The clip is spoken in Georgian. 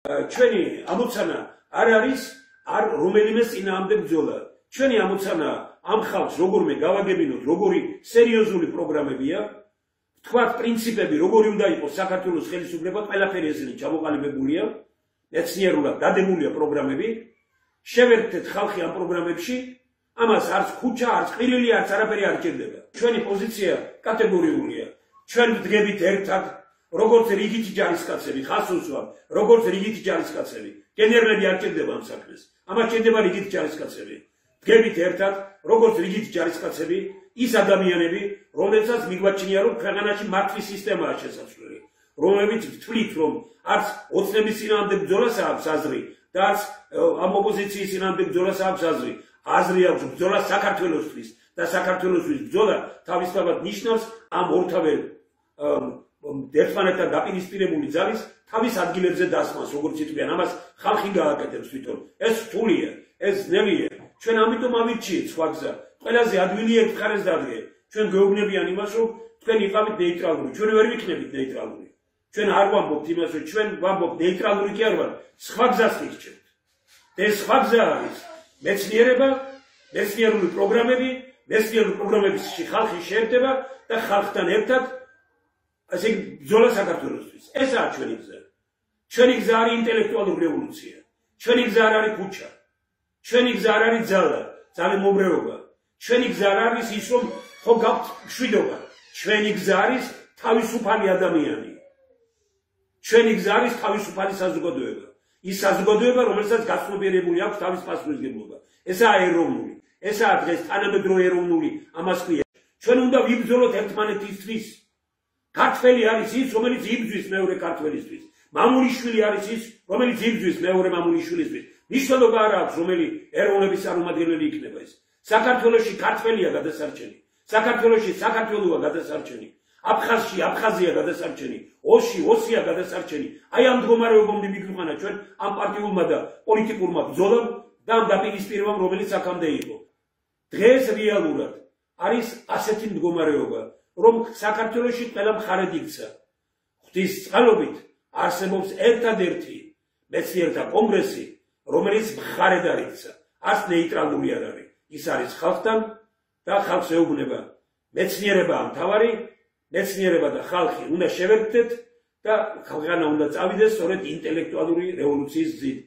ჩვენი ამოცანა არ არის არ რომელიმე წინააღმდეგ ბრძოლა. ჩვენი ამოცანა ამ ხალხს როგორმე გავაგებინოთ, როგორი სერიოზული პროგრამებია, თქვათ პრინციპები, როგორი უნდა იყოს საქართველოს ხელისუფლება, ყველაფერი ესენი ჩამოყალიბებულია, მეცნიერულად დადებულია პროგრამები, შევერთეთ ხალხი ამ პროგრამებში, ამას არც ქუჩა, არც ყირილი, არც არაფერი არ ჭირდება. ჩვენი პოზიცია კატეგორიულია. ჩვენ ვდგებით ერთად, როგორც რიგითი ჯარისკაცები, ხას უსვამ, როგორც რიგითი ჯარისკაცები. გენერლები არ ჭირდება ამ საქმეს. ამას ჭირდება რიგითი ჯარისკაცები. ვდგებით ერთად, როგორც რიგითი ჯარისკაცები, ის ადამიანები, რომლებსაც მიგვაჩნია, რომ ქვეყანაში მართვის სისტემაა შესაძლებელი, რომლებიც ვთვლით, რომ არც ოცნების წინააღმდეგ ბრძოლას აქვს აზრი და არც ამ ოპოზიციის წინააღმდეგ ბრძოლას აქვს აზრი. აზრი აქვს ბრძოლა საქართველოსთვის და საქართველოსთვის ბრძოლა თავისთავად ნიშნავს ამ ორთავე ერთმანეთთან დაპირისპირებული ძალის თავის ადგილებზე დასმას, როგორც იტყვიან, ამას ხალხი გააკეთებს თვითონ. ეს რთულია, ეს ძნელია. ჩვენ ამიტომ ავირჩიეთ სხვა გზა. ყველაზე ადვილი ერთ მხარეს დადგე. ჩვენ გვეუბნებიან იმას, რომ თქვენ იყავით ნეიტრალური, ჩვენ ვერ ვიქნებით ნეიტრალური. ჩვენ არ ვამბობთ იმას, რომ ჩვენ ვამბობთ ნეიტრალური კი არ ვარ, სხვა გზას ვირჩევთ. ეს სხვა გზა არის მეცნიერება, მეცნიერული პროგრამები, მეცნიერული პროგრამებში ხალხი შეერთება და ხალხთან ერთად ასე ბრძოლა საქართველოსთვის. ესაა ჩვენი გზა. ჩვენი გზა არის ინტელექტუალური რევოლუცია. ჩვენი გზა არ არის ქუჩა. ჩვენი გზა არ არის ძალა, ძალემობრეობა. ჩვენი გზა არ არის ის, რომ ხო გაქვთ მშვიდობა. ჩვენი გზა არის თავისუფალი ადამიანი. ჩვენი გზა არის თავისუფალი საზოგადოება. ის საზოგადოება, რომელსაც გაცნობიერებული აქვს თავის პასუხისმგებლობა. ესაა ეროვნული. ესაა დღეს თანამედროვე ეროვნული, ამას ქვია. ჩვენ უნდა ვიბრძოლოთ ერთმანეთისთვის. ქართველი არის ის, რომელიც იბრძვის მეორე ქართველისთვის. მამულიშვილი არის ის, რომელიც იბრძვის მეორე მამულიშვილისთვის. მნიშვნელობა არ აქვს, რომელი ეროვნების წარმომადგენელი იქნება ეს. საქართველოში ქართველია გადასარჩენი. საქართველოში საქართველოა გადასარჩენი. აფხაზში აფხაზია გადასარჩენი. ოსში ოსია გადასარჩენი. აი ამ მდგომარეობამდე მიგვიყვანა ჩვენ ამ პარტიულმა და პოლიტიკურმა ბრძოლამ და ამ დაპირისპირებამ, რომელიც აქამდე იყო. დღეს რეალურად არის ასეთი მდგომარეობა, რომ საქართველოში ყველა მხარედ იქცა. ღვთის წყალობით არსებობს ერთადერთი მეცნიერთა კონგრესი, რომელიც მხარედ არ იქცა. არც ნეიტრალური არ არის. ის არის ხალხთან და ხალხს ეუბნება. მეცნიერებაა მთავარი, მეცნიერება და ხალხი უნდა შევერთდეთ და ქვეყანა უნდა წავიდეს სწორედ ინტელექტუალური რევოლუციის გზით.